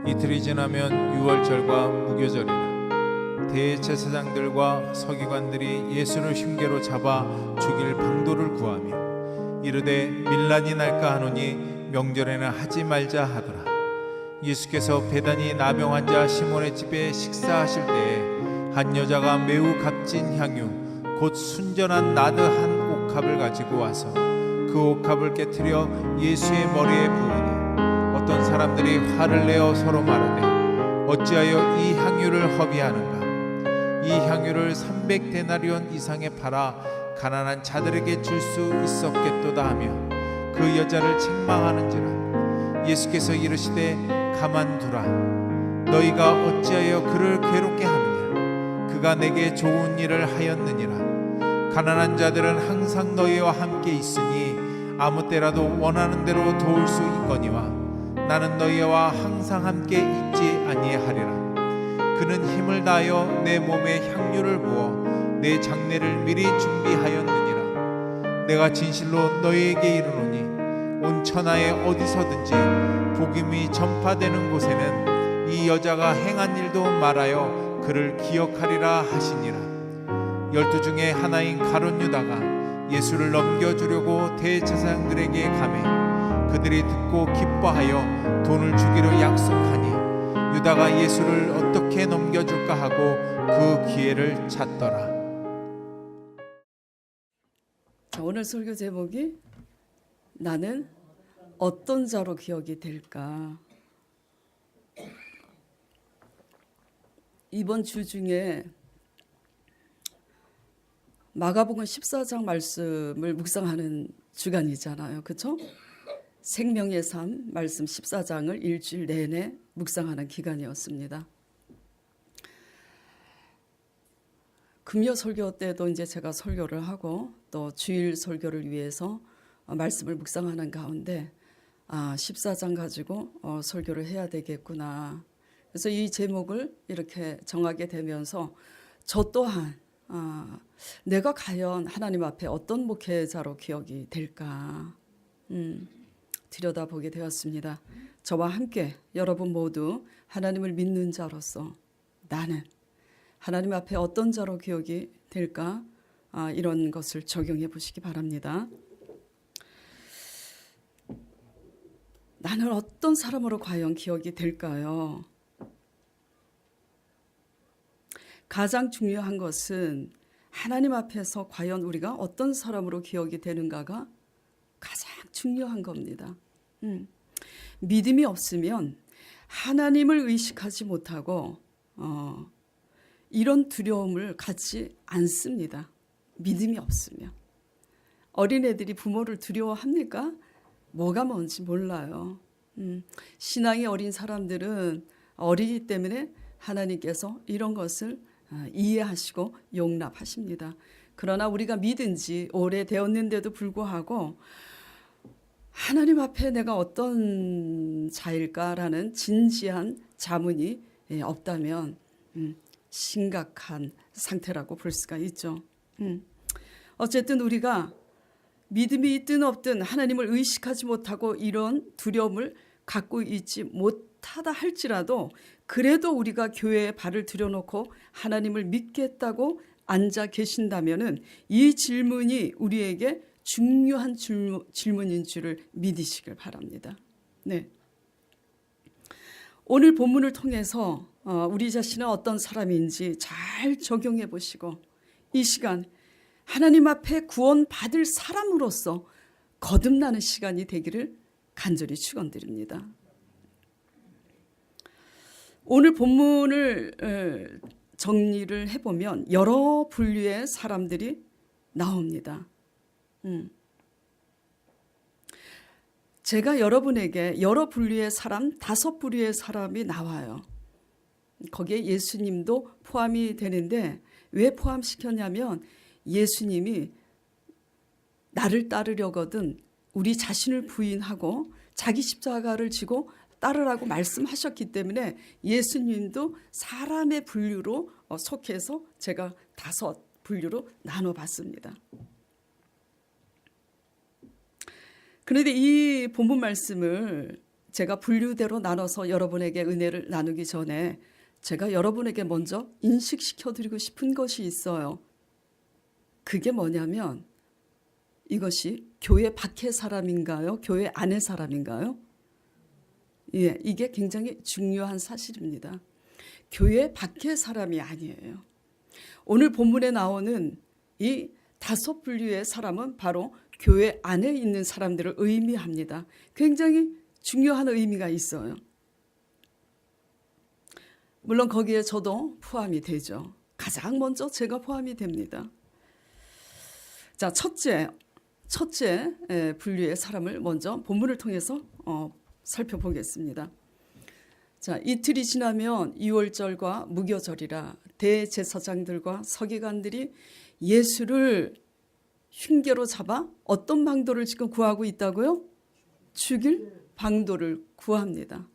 이틀이 지나면 유월절과 무교절이라 대제사장들과 서기관들이 예수를 흉계로 잡아 죽일 방도를 구하며 이르되 밀란이 날까 하노니 명절에는 하지 말자 하더라. 예수께서 베다니 나병 환자 시몬의 집에 식사하실 때에 한 여자가 매우 값진 향유 곧 순전한 나드 한 옥합을 가지고 와서 그 옥합을 깨트려 예수의 머리에 부으니 어떤 사람들이 화를 내어 서로 말하되 어찌하여 이 향유를 허비하는가? 이 향유를 300데나리온 이상에 팔아 가난한 자들에게 줄 수 있었겠도다 하며 그 여자를 책망하는지라. 예수께서 이르시되 가만두라. 너희가 어찌하여 그를 괴롭게 하느냐? 그가 내게 좋은 일을 하였느니라. 가난한 자들은 항상 너희와 함께 있으니 아무 때라도 원하는 대로 도울 수 있거니와 나는 너희와 항상 함께 있지 아니하리라. 그는 힘을 다하여 내 몸에 향유를 부어 내 장례를 미리 준비하였느니라. 내가 진실로 너희에게 이르노니 온 천하에 어디서든지 복음이 전파되는 곳에는 이 여자가 행한 일도 말하여 그를 기억하리라 하시니라. 12 중에 하나인 가룟 유다가 예수를 넘겨주려고 대제사장들에게 가매 그들이 듣고 기뻐하여 돈을 주기로 약속하니 유다가 예수를 어떻게 넘겨줄까 하고 그 기회를 찾더라. 자, 오늘 설교 제목이 나는 어떤 자로 기억이 될까? 이번 주 중에 마가복음 14장 말씀을 묵상하는 주간이잖아요. 그렇죠? 생명의 삶 말씀 14장을 일주일 내내 묵상하는 기간이었습니다. 금요 설교 때도 이제 제가 설교를 하고 또 주일 설교를 위해서 말씀을 묵상하는 가운데 14장 가지고 설교를 해야 되겠구나. 그래서 이 제목을 이렇게 정하게 되면서 저 또한 내가 과연 하나님 앞에 어떤 목회자로 기억이 될까 들여다보게 되었습니다. 저와 함께 여러분 모두 하나님을 믿는 자로서 나는 하나님 앞에 어떤 자로 기억이 될까 이런 것을 적용해 보시기 바랍니다. 나는 어떤 사람으로 과연 기억이 될까요? 가장 중요한 것은 하나님 앞에서 과연 우리가 어떤 사람으로 기억이 되는가가 가장 중요한 겁니다. 믿음이 없으면 하나님을 의식하지 못하고 이런 두려움을 갖지 않습니다. 믿음이 없으면. 어린애들이 부모를 두려워합니까? 뭐가 뭔지 몰라요. 신앙이 어린 사람들은 어리기 때문에 하나님께서 이런 것을 이해하시고 용납하십니다. 그러나 우리가 믿은 지 오래되었는데도 불구하고 하나님 앞에 내가 어떤 자일까라는 진지한 자문이 없다면 심각한 상태라고 볼 수가 있죠. 어쨌든 우리가 믿음이 있든 없든 하나님을 의식하지 못하고 이런 두려움을 갖고 있지 못하다 할지라도 그래도 우리가 교회에 발을 들여놓고 하나님을 믿겠다고 앉아 계신다면은 이 질문이 우리에게 중요한 질문인 줄을 믿으시길 바랍니다. 네. 오늘 본문을 통해서 우리 자신은 어떤 사람인지 잘 적용해 보시고 이 시간 하나님 앞에 구원받을 사람으로서 거듭나는 시간이 되기를 간절히 축원드립니다. 오늘 본문을 정리를 해보면 여러 분류의 사람들이 나옵니다. 제가 여러분에게 여러 분류의 사람, 5부류의 사람이 나와요. 거기에 예수님도 포함이 되는데 왜 포함시켰냐면 예수님이 나를 따르려거든 우리 자신을 부인하고 자기 십자가를 지고 따르라고 말씀하셨기 때문에 예수님도 사람의 분류로 속해서 제가 5 분류로 나눠봤습니다. 그런데 이 본문 말씀을 제가 분류대로 나눠서 여러분에게 은혜를 나누기 전에 제가 여러분에게 먼저 인식시켜드리고 싶은 것이 있어요. 그게 뭐냐면 이것이 교회 밖의 사람인가요? 교회 안의 사람인가요? 예, 이게 굉장히 중요한 사실입니다. 교회 밖의 사람이 아니에요. 오늘 본문에 나오는 이 5분류의 사람은 바로 교회 안에 있는 사람들을 의미합니다. 굉장히 중요한 의미가 있어요. 물론 거기에 저도 포함이 되죠. 가장 먼저 제가 포함이 됩니다. 자, 첫째 분류의 사람을 먼저 본문을 통해서 살펴보겠습니다. 자, 이틀이 지나면 유월절과 무교절이라 대제사장들과 서기관들이 예수를 흉계로 잡아 어떤 방도를 지금 구하고 있다고요? 죽일 방도를 구합니다.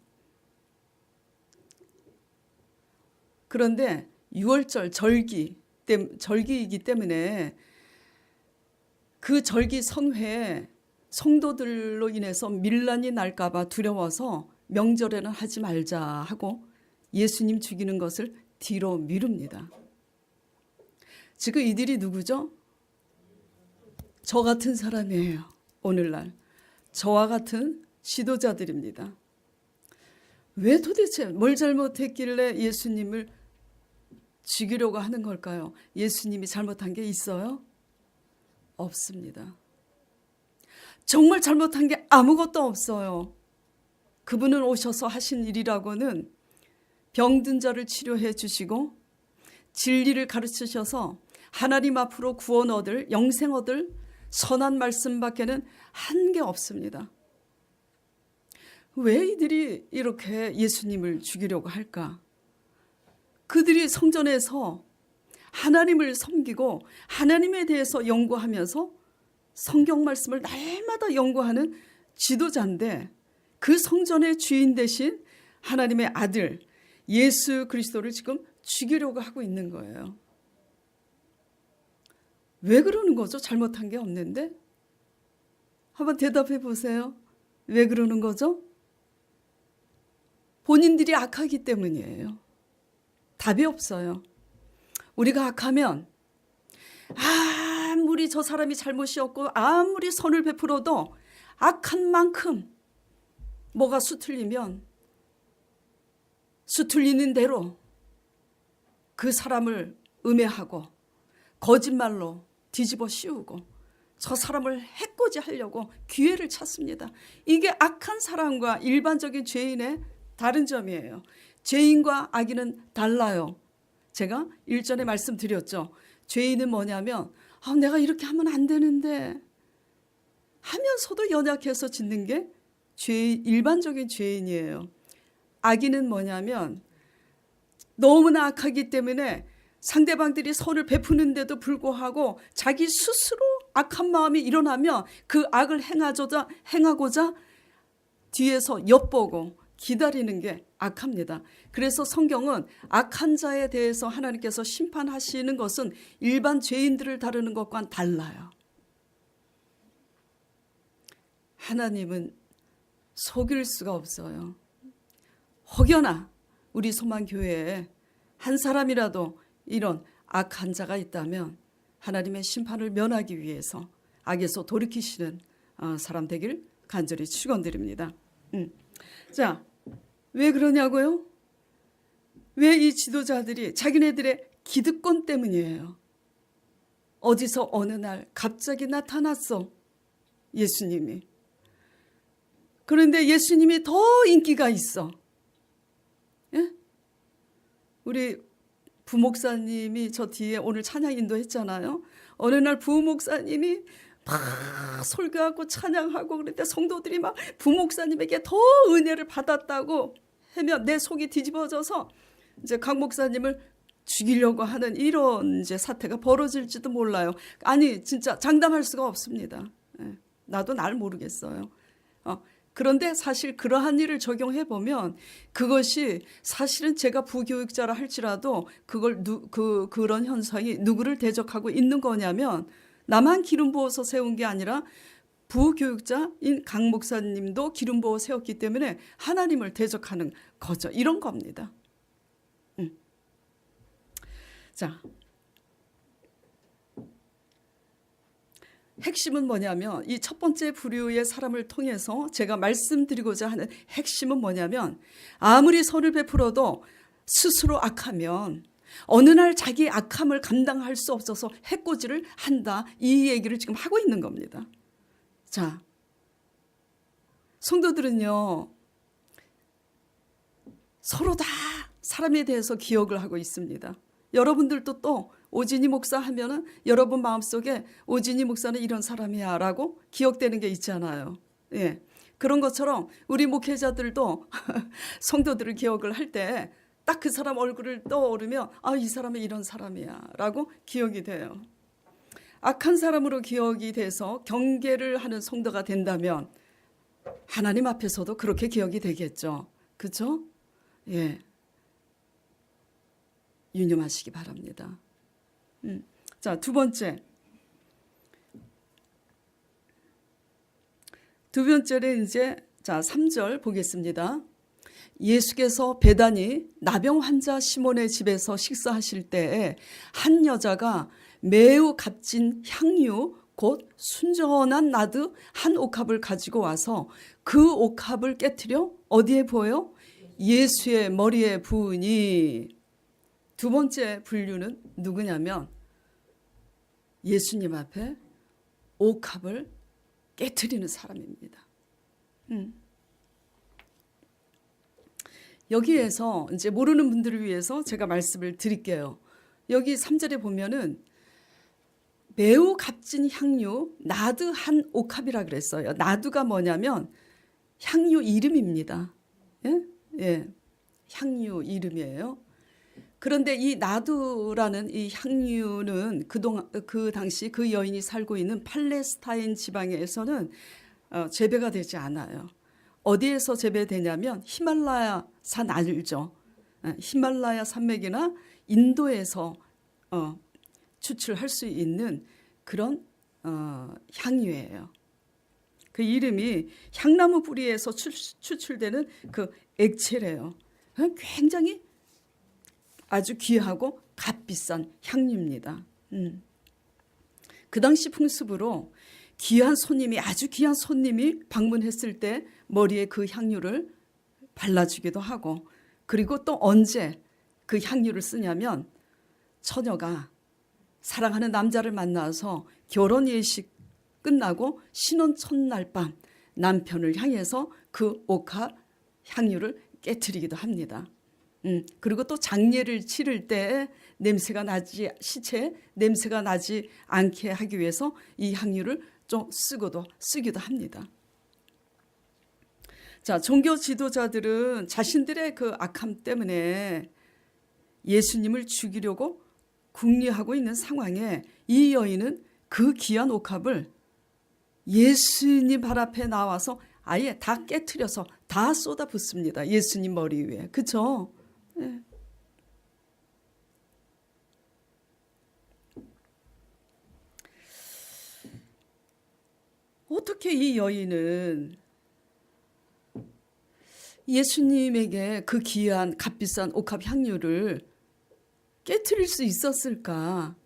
그런데 유월절 절기이기 때문에 그 절기 성회에 성도들로 인해서 밀란이 날까 봐 두려워서 명절에는 하지 말자 하고 예수님 죽이는 것을 뒤로 미룹니다. 지금 이들이 누구죠? 저 같은 사람이에요. 오늘날 저와 같은 지도자들입니다. 왜 도대체 뭘 잘못했길래 예수님을 죽이려고 하는 걸까요? 예수님이 잘못한 게 있어요? 없습니다. 정말 잘못한 게 아무것도 없어요. 그분은 오셔서 하신 일이라고는 병든 자를 치료해 주시고 진리를 가르치셔서 하나님 앞으로 구원 얻을, 영생 얻을 선한 말씀밖에는 한 게 없습니다. 왜 이들이 이렇게 예수님을 죽이려고 할까? 그들이 성전에서 하나님을 섬기고 하나님에 대해서 연구하면서 성경 말씀을 날마다 연구하는 지도자인데 그 성전의 주인 대신 하나님의 아들 예수 그리스도를 지금 죽이려고 하고 있는 거예요. 왜 그러는 거죠? 잘못한 게 없는데? 한번 대답해 보세요. 왜 그러는 거죠? 본인들이 악하기 때문이에요. 답이 없어요. 우리가 악하면 아무리 저 사람이 잘못이었고 아무리 선을 베풀어도 악한 만큼 뭐가 수틀리면 수틀리는 대로 그 사람을 음해하고 거짓말로 뒤집어 씌우고 저 사람을 해코지 하려고 기회를 찾습니다. 이게 악한 사람과 일반적인 죄인의 다른 점이에요. 죄인과 악인은 달라요. 제가 일전에 말씀드렸죠. 죄인은 뭐냐면 내가 이렇게 하면 안 되는데 하면서도 연약해서 짓는 게 일반적인 죄인이에요. 악인은 뭐냐면 너무나 악하기 때문에 상대방들이 선을 베푸는데도 불구하고 자기 스스로 악한 마음이 일어나면 그 악을 행하고자 뒤에서 엿보고 기다리는 게 악합니다. 그래서 성경은 악한 자에 대해서 하나님께서 심판하시는 것은 일반 죄인들을 다루는 것과는 달라요. 하나님은 속일 수가 없어요. 혹여나 우리 소망교회에 한 사람이라도 이런 악한 자가 있다면 하나님의 심판을 면하기 위해서 악에서 돌이키시는 사람 되길 간절히 축원드립니다. 자, 왜 그러냐고요? 왜 이 지도자들이 자기네들의 기득권 때문이에요. 어디서 어느 날 갑자기 나타났어. 예수님이. 그런데 예수님이 더 인기가 있어. 예? 우리 부목사님이 저 뒤에 오늘 찬양 인도했잖아요. 어느 날 부목사님이 막 설교하고 찬양하고 그런데 성도들이 막 부목사님에게 더 은혜를 받았다고 하면 내 속이 뒤집어져서 이제 강 목사님을 죽이려고 하는 이런 이제 사태가 벌어질지도 몰라요. 아니 진짜 장담할 수가 없습니다. 나도 날 모르겠어요. 그런데 사실 그러한 일을 적용해 보면 그것이 사실은 제가 부교육자라 할지라도 그런 현상이 누구를 대적하고 있는 거냐면 나만 기름 부어서 세운 게 아니라 부교육자인 강 목사님도 기름 부어 세웠기 때문에 하나님을 대적하는 거죠. 이런 겁니다. 자, 핵심은 뭐냐면 이 첫 번째 부류의 사람을 통해서 제가 말씀드리고자 하는 핵심은 뭐냐면 아무리 선을 베풀어도 스스로 악하면 어느 날 자기 악함을 감당할 수 없어서 해코지를 한다. 이 얘기를 지금 하고 있는 겁니다. 자, 성도들은요, 서로 다 사람에 대해서 기억을 하고 있습니다. 여러분들도 또 오진이 목사 하면은 여러분 마음속에 오진이 목사는 이런 사람이야 라고 기억되는 게 있잖아요. 예. 그런 것처럼 우리 목회자들도 성도들을 기억을 할 때 딱 그 사람 얼굴을 떠오르면 아, 이 사람은 이런 사람이야 라고 기억이 돼요. 악한 사람으로 기억이 돼서 경계를 하는 성도가 된다면 하나님 앞에서도 그렇게 기억이 되겠죠. 그렇죠? 예. 유념하시기 바랍니다. 자, 두 번째는 이제 자, 3절 보겠습니다. 예수께서 베다니 나병 환자 시몬의 집에서 식사하실 때에 한 여자가 매우 값진 향유 곧 순전한 나드 한 옥합을 가지고 와서 그 옥합을 깨트려 어디에 부어요? 예수의 머리에 부으니. 두 번째 분류는 누구냐면 예수님 앞에 옥합을 깨트리는 사람입니다. 여기에서 이제 모르는 분들을 위해서 제가 말씀을 드릴게요. 여기 3절에 보면은 매우 값진 향유 나드 한 옥합이라 그랬어요. 나드가 뭐냐면 향유 이름입니다. 예? 예. 향유 이름이에요. 그런데 이 나두라는 이 향유는 그 당시 그 여인이 살고 있는 팔레스타인 지방에서는 재배가 되지 않아요. 어디에서 재배되냐면 히말라야 산 알죠? 히말라야 산맥이나 인도에서 추출할 수 있는 그런 향유예요. 그 이름이 향나무 뿌리에서 추출되는 그 액체래요. 굉장히 아주 귀하고 값비싼 향유입니다. 그 당시 풍습으로 아주 귀한 손님이 방문했을 때 머리에 그 향유를 발라주기도 하고, 그리고 또 언제 그 향유를 쓰냐면 처녀가 사랑하는 남자를 만나서 결혼 예식 끝나고 신혼 첫날 밤 남편을 향해서 그 옥합 향유를 깨트리기도 합니다. 그리고 또 장례를 치를 때 시체 냄새가 나지 않게 하기 위해서 이 향유를 좀 쓰기도 합니다. 자, 종교 지도자들은 자신들의 그 악함 때문에 예수님을 죽이려고 궁리하고 있는 상황에 이 여인은 그 귀한 옥합을 예수님 발 앞에 나와서 아예 다 깨트려서 다 쏟아붓습니다. 예수님 머리 위에. 그렇죠? 네. 어떻게 이 여인은 예수님에게 그 귀한 값비싼 옥합 향유를 깨트릴 수 있었을까?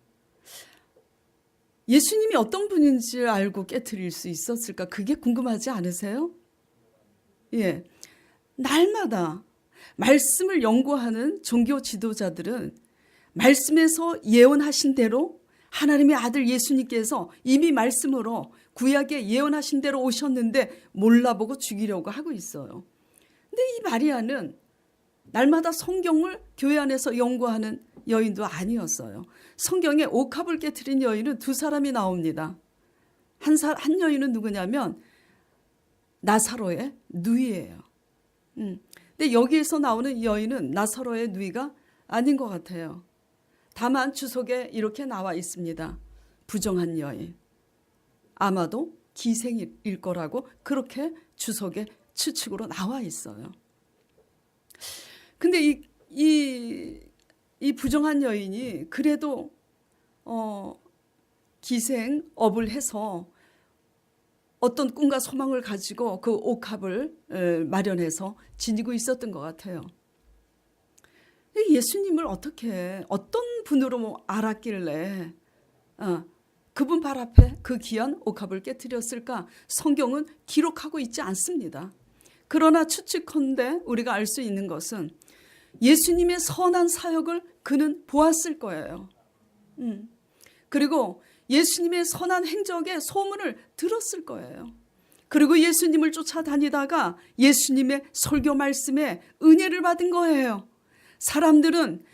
예수님이 어떤 분인지 알고 깨트릴 수 있었을까? 그게 궁금하지 않으세요? 예. 날마다 말씀을 연구하는 종교 지도자들은 말씀에서 예언하신 대로 하나님의 아들 예수님께서 이미 말씀으로 구약에 예언하신 대로 오셨는데 몰라보고 죽이려고 하고 있어요. 근데 이 마리아는 날마다 성경을 교회 안에서 연구하는 여인도 아니었어요. 성경에 옥합을 깨트린 여인은 두 사람이 나옵니다. 한 여인은 누구냐면 나사로의 누이예요. 근데 여기에서 나오는 여인은 나사로의 누이가 아닌 것 같아요. 다만 주석에 이렇게 나와 있습니다. 부정한 여인. 아마도 기생일 거라고 그렇게 주석에 추측으로 나와 있어요. 근데 이 부정한 여인이 그래도 기생업을 해서 어떤 꿈과 소망을 가지고 그 옥합을 마련해서 지니고 있었던 것 같아요. 예수님을 어떻게 어떤 분으로 알았길래 그분 발 앞에 그 귀한 옥합을 깨뜨렸을까? 성경은 기록하고 있지 않습니다. 그러나 추측컨대 우리가 알 수 있는 것은 예수님의 선한 사역을 그는 보았을 거예요. 그리고 예수님의 선한 행적의 소문을 들었을 거예요. 그리고 예수님을 쫓아다니다가 예수님의 설교 말씀에 은혜를 받은 거예요. 사람들은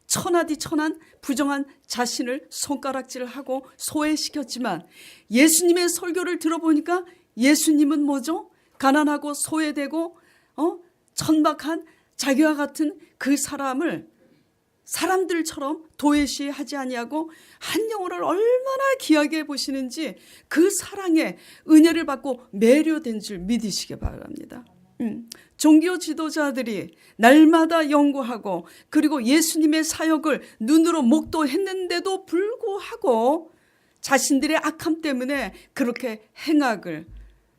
천하디 천한 부정한 자신을 손가락질하고 소외시켰지만 예수님의 설교를 들어보니까 예수님은 뭐죠? 가난하고 소외되고 천박한 자기와 같은 그 사람을 사람들처럼 도외시하지 아니하고 한 영혼을 얼마나 귀하게 보시는지 그 사랑에 은혜를 받고 매료된 줄 믿으시기 바랍니다. 종교 지도자들이 날마다 연구하고 그리고 예수님의 사역을 눈으로 목도했는데도 불구하고 자신들의 악함 때문에 그렇게 행악을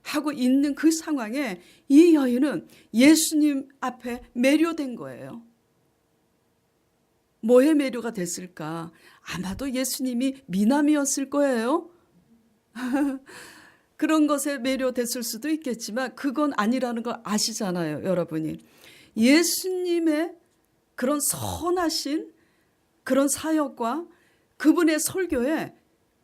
하고 있는 그 상황에 이 여인은 예수님 앞에 매료된 거예요. 뭐에 매료가 됐을까? 아마도 예수님이 미남이었을 거예요. 그런 것에 매료됐을 수도 있겠지만 그건 아니라는 걸 아시잖아요, 여러분이. 예수님의 그런 선하신 그런 사역과 그분의 설교에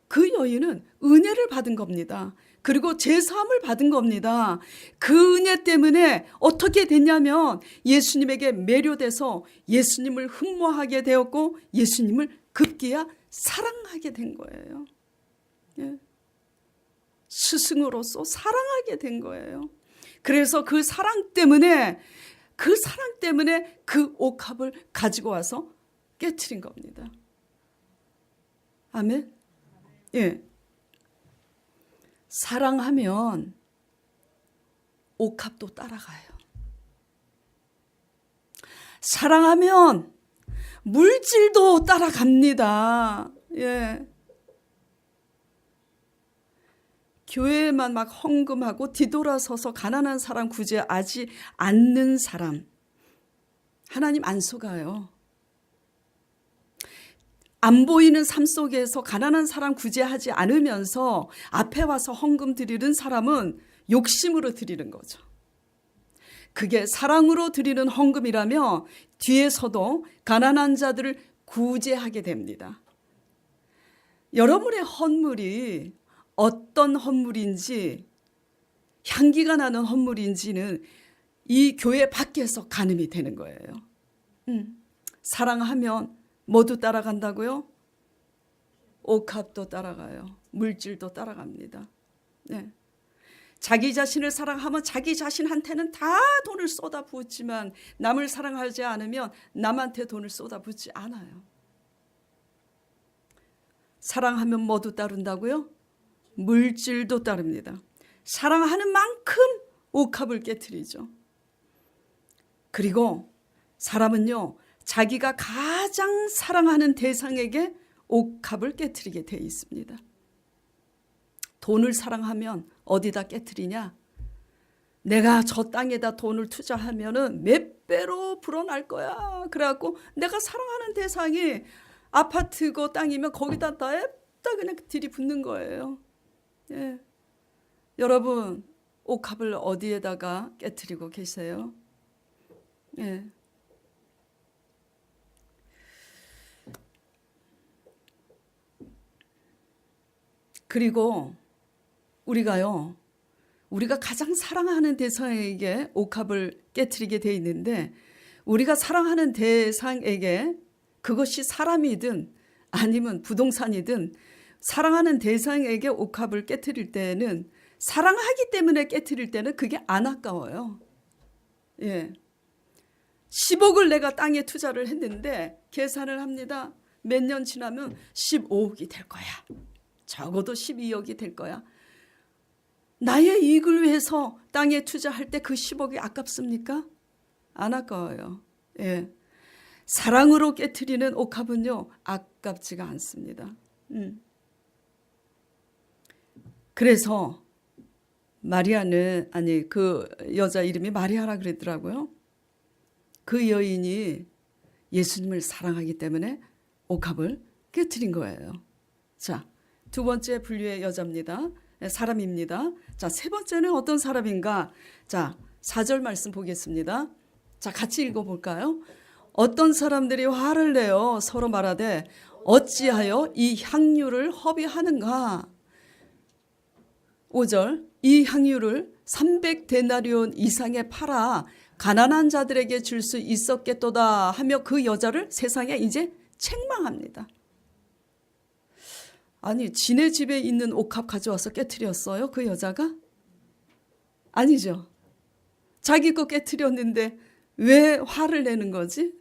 그 여인은 은혜를 받은 겁니다. 그리고 제사함을 받은 겁니다. 그 은혜 때문에 어떻게 됐냐면 예수님에게 매료돼서 예수님을 흠모하게 되었고 예수님을 급기야 사랑하게 된 거예요. 예. 스승으로서 사랑하게 된 거예요. 그래서 그 사랑 때문에 그 옥합을 가지고 와서 깨트린 겁니다. 아멘. 예. 사랑하면 옥합도 따라가요. 사랑하면 물질도 따라갑니다. 예. 교회에만 막 헌금하고 뒤돌아서서 가난한 사람 구제하지 않는 사람 하나님 안 속아요. 안 보이는 삶 속에서 가난한 사람 구제하지 않으면서 앞에 와서 헌금 드리는 사람은 욕심으로 드리는 거죠. 그게 사랑으로 드리는 헌금이라면 뒤에서도 가난한 자들을 구제하게 됩니다. 여러분의 헌물이 어떤 헌물인지 향기가 나는 헌물인지는 이 교회 밖에서 가늠이 되는 거예요. 사랑하면 모두 따라간다고요? 옥합도 따라가요. 물질도 따라갑니다. 네. 자기 자신을 사랑하면 자기 자신한테는 다 돈을 쏟아붓지만 남을 사랑하지 않으면 남한테 돈을 쏟아붓지 않아요. 사랑하면 모두 따른다고요? 물질도 따릅니다. 사랑하는 만큼 옥합을 깨트리죠. 그리고 사람은요, 자기가 가장 사랑하는 대상에게 옥합을 깨트리게 돼 있습니다. 돈을 사랑하면 어디다 깨트리냐? 내가 저 땅에다 돈을 투자하면은 몇 배로 불어날 거야. 그래갖고 내가 사랑하는 대상이 아파트고 땅이면 거기다 냅다 그냥 들이붓는 거예요. 예. 여러분, 옥합을 어디에다가 깨트리고 계세요? 예. 그리고 우리가 가장 사랑하는 대상에게 옥합을 깨트리게 돼 있는데 우리가 사랑하는 대상에게 그것이 사람이든 아니면 부동산이든 사랑하는 대상에게 옥합을 깨트릴 때는 사랑하기 때문에 깨트릴 때는 그게 안 아까워요. 예. 10억을 내가 땅에 투자를 했는데 계산을 합니다. 몇 년 지나면 15억이 될 거야. 적어도 12억이 될 거야. 나의 이익을 위해서 땅에 투자할 때 그 10억이 아깝습니까? 안 아까워요. 예. 사랑으로 깨트리는 옥합은요, 아깝지가 않습니다. 그래서 마리아는 아니 그 여자 이름이 마리아라 그랬더라고요. 그 여인이 예수님을 사랑하기 때문에 옥합을 깨트린 거예요. 자, 두 번째 분류의 여자입니다. 사람입니다. 자, 세 번째는 어떤 사람인가? 자, 4절 말씀 보겠습니다. 자, 같이 읽어볼까요? 어떤 사람들이 화를 내어 서로 말하되 어찌하여 이 향유를 허비하는가? 5절 이 향유를 300데나리온 이상에 팔아 가난한 자들에게 줄 수 있었겠도다 하며 그 여자를 세상에 이제 책망합니다. 아니 지네 집에 있는 옥합 가져와서 깨트렸어요? 그 여자가? 아니죠. 자기 거 깨트렸는데 왜 화를 내는 거지?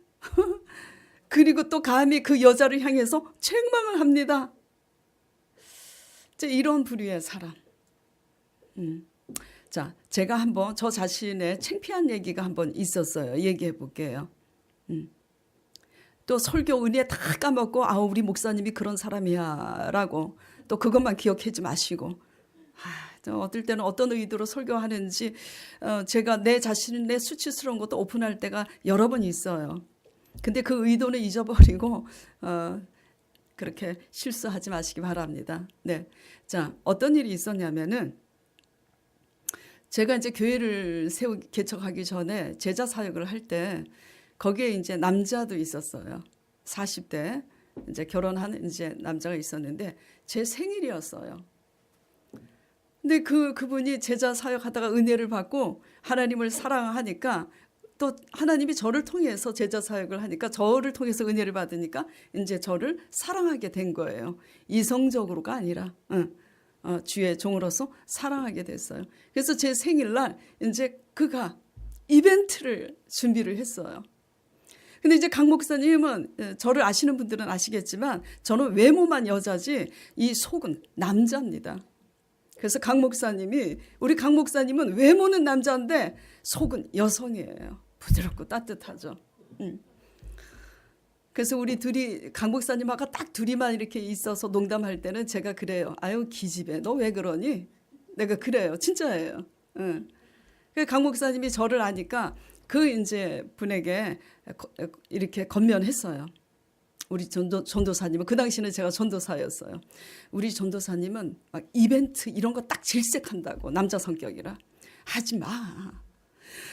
그리고 또 감히 그 여자를 향해서 책망을 합니다. 이런 부류의 사람. 자, 제가 한번 저 자신의 창피한 얘기가 한번 있었어요. 얘기해 볼게요. 또 설교 은혜 다 까먹고 우리 목사님이 그런 사람이야 라고 또 그것만 기억하지 마시고 어떨 때는 어떤 의도로 설교하는지 제가 내 자신의 수치스러운 것도 오픈할 때가 여러 번 있어요. 근데 그 의도는 잊어버리고 그렇게 실수하지 마시기 바랍니다. 네, 자 어떤 일이 있었냐면은 제가 이제 교회를 개척하기 전에 제자 사역을 할 때 거기에 이제 남자도 있었어요. 40대 이제 결혼한 이제 남자가 있었는데 제 생일이었어요. 근데 그분이 제자 사역하다가 은혜를 받고 하나님을 사랑하니까 또 하나님이 저를 통해서 제자 사역을 하니까 저를 통해서 은혜를 받으니까 이제 저를 사랑하게 된 거예요. 이성적으로가 아니라 주의 종으로서 사랑하게 됐어요. 그래서 제 생일날 이제 그가 이벤트를 준비를 했어요. 근데 이제 강 목사님은 저를 아시는 분들은 아시겠지만 저는 외모만 여자지 이 속은 남자입니다. 그래서 우리 강 목사님은 외모는 남자인데 속은 여성이에요. 부드럽고 따뜻하죠. 그래서 우리 둘이 강 목사님하고 딱 둘이만 이렇게 있어서 농담할 때는 제가 그래요. 아유 기집애 너 왜 그러니? 내가 그래요. 진짜예요. 강 목사님이 저를 아니까 그 이제 분에게 이렇게 건면했어요. 우리 전도사님은 그 당시는 제가 전도사였어요. 우리 전도사님은 막 이벤트 이런 거 딱 질색한다고 남자 성격이라 하지 마.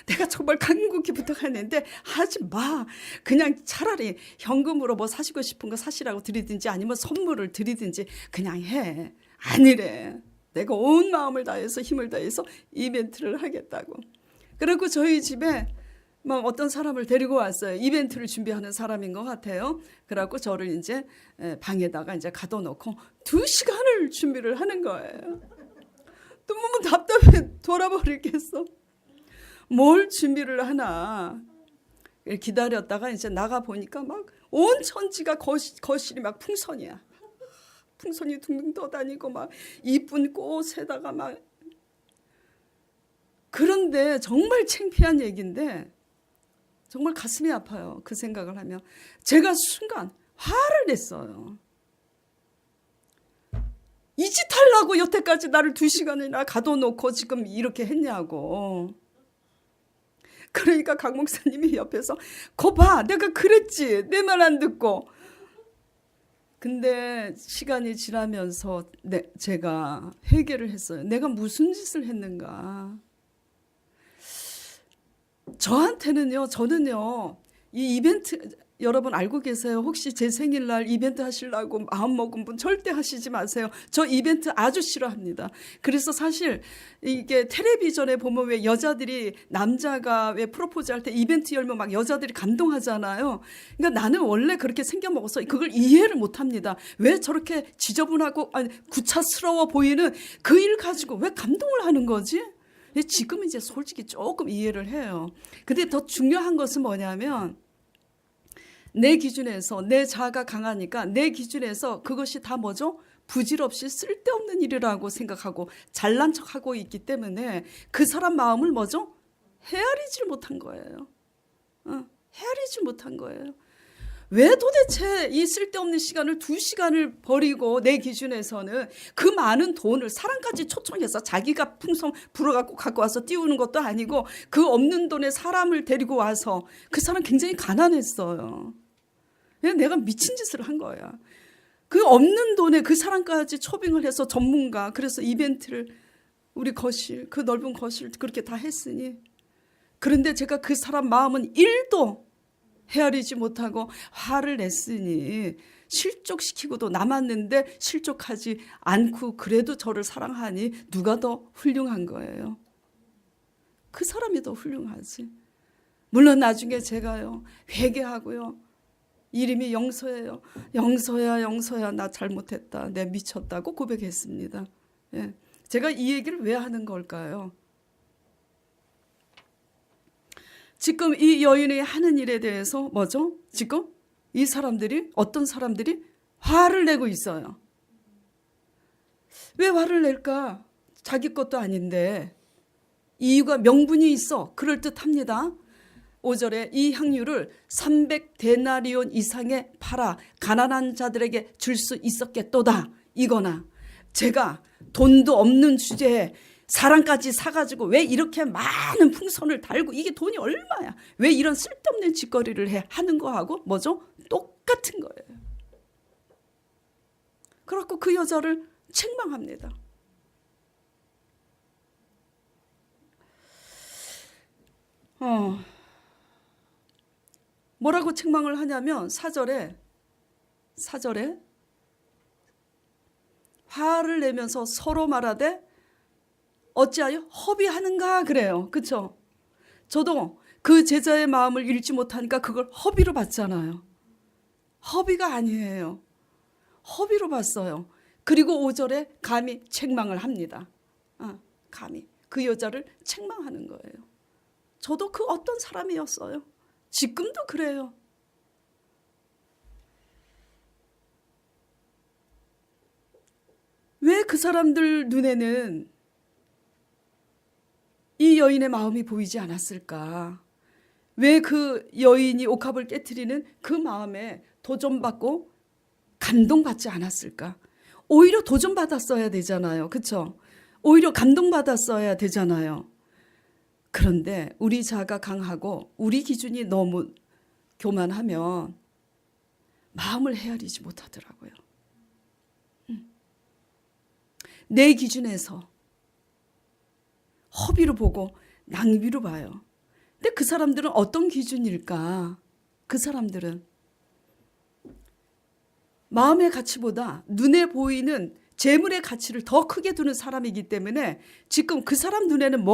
내가 정말 간곡히 부탁하는데 하지 마. 그냥 차라리 현금으로 뭐 사시고 싶은 거 사시라고 드리든지 아니면 선물을 드리든지 그냥 해. 아니래. 내가 온 마음을 다해서 힘을 다해서 이벤트를 하겠다고. 그리고 저희 집에 막 어떤 사람을 데리고 왔어요. 이벤트를 준비하는 사람인 것 같아요. 그래갖고 저를 이제 방에다가 이제 가둬놓고 2시간을 준비를 하는 거예요. 너무 답답해 돌아버리겠어. 뭘 준비를 하나. 기다렸다가 이제 나가 보니까 막 온 천지가 거실이 막 풍선이야. 풍선이 둥둥 떠다니고 막 이쁜 꽃에다가 막. 그런데 정말 창피한 얘기인데 정말 가슴이 아파요. 그 생각을 하면. 제가 순간 화를 냈어요. 이 짓 하려고 여태까지 나를 2시간이나 가둬놓고 지금 이렇게 했냐고. 그러니까 강 목사님이 옆에서 거 봐 내가 그랬지 내 말 안 듣고. 근데 시간이 지나면서 제가 회개를 했어요. 내가 무슨 짓을 했는가. 저한테는요, 저는요, 이 이벤트, 여러분 알고 계세요? 혹시 제 생일날 이벤트 하시려고 마음먹은 분 절대 하시지 마세요. 저 이벤트 아주 싫어합니다. 그래서 사실 이게 텔레비전에 보면 왜 여자들이 남자가 왜 프로포즈 할 때 이벤트 열면 막 여자들이 감동하잖아요. 그러니까 나는 원래 그렇게 생겨먹어서 그걸 이해를 못합니다. 왜 저렇게 지저분하고 구차스러워 보이는 그 일 가지고 왜 감동을 하는 거지? 지금 이제 솔직히 조금 이해를 해요. 근데 더 중요한 것은 뭐냐면 내 기준에서 내 자아가 강하니까 내 기준에서 그것이 다 뭐죠? 부질없이 쓸데없는 일이라고 생각하고 잘난 척하고 있기 때문에 그 사람 마음을 뭐죠? 헤아리질 못한 거예요. 헤아리질 못한 거예요. 왜 도대체 이 쓸데없는 시간을 2시간을 버리고 내 기준에서는 그 많은 돈을 사람까지 초청해서 자기가 풍성 불어갖고 갖고 와서 띄우는 것도 아니고 그 없는 돈에 사람을 데리고 와서 그 사람 굉장히 가난했어요. 내가 미친 짓을 한 거야. 그 없는 돈에 그 사람까지 초빙을 해서 전문가 그래서 이벤트를 우리 거실 그 넓은 거실 그렇게 다 했으니 그런데 제가 그 사람 마음은 1도 헤아리지 못하고 화를 냈으니 실족시키고도 남았는데 실족하지 않고 그래도 저를 사랑하니 누가 더 훌륭한 거예요. 그 사람이 더 훌륭하지. 물론 나중에 제가요 회개하고요. 이름이 영서예요. 영서야 나 잘못했다. 내 미쳤다고 고백했습니다. 예. 제가 이 얘기를 왜 하는 걸까요? 지금 이 여인이 하는 일에 대해서 뭐죠? 지금 이 사람들이 어떤 사람들이 화를 내고 있어요. 왜 화를 낼까? 자기 것도 아닌데 이유가 명분이 있어. 그럴듯합니다. 5절에 이 향유를 300데나리온 이상에 팔아 가난한 자들에게 줄 수 있었겠도다. 이거나 제가 돈도 없는 주제에 사람까지 사가지고 왜 이렇게 많은 풍선을 달고 이게 돈이 얼마야? 왜 이런 쓸데없는 짓거리를 해? 하는 거하고 뭐죠? 똑같은 거예요. 그래갖고 그 여자를 책망합니다. 뭐라고 책망을 하냐면 4절에 화를 내면서 서로 말하되 어찌하여 허비하는가 그래요. 그렇죠? 저도 그 제자의 마음을 읽지 못하니까 그걸 허비로 봤잖아요. 허비가 아니에요. 허비로 봤어요. 그리고 5절에 감히 책망을 합니다. 감히 그 여자를 책망하는 거예요. 저도 그 어떤 사람이었어요. 지금도 그래요. 왜 그 사람들 눈에는 이 여인의 마음이 보이지 않았을까? 왜 그 여인이 옥합을 깨트리는 그 마음에 도전받고 감동받지 않았을까? 오히려 도전받았어야 되잖아요. 그렇죠? 오히려 감동받았어야 되잖아요. 그런데 우리 자아가 강하고 우리 기준이 너무 교만하면 마음을 헤아리지 못하더라고요. 내 기준에서 허비로 보고 낭비로 봐요. 근데 그 사람들은 어떤 기준일까? 그 사람들은 마음의 가치보다 눈에 보이는 재물의 가치를 더 크게 두는 사람이기 때문에 지금 그 사람 눈에는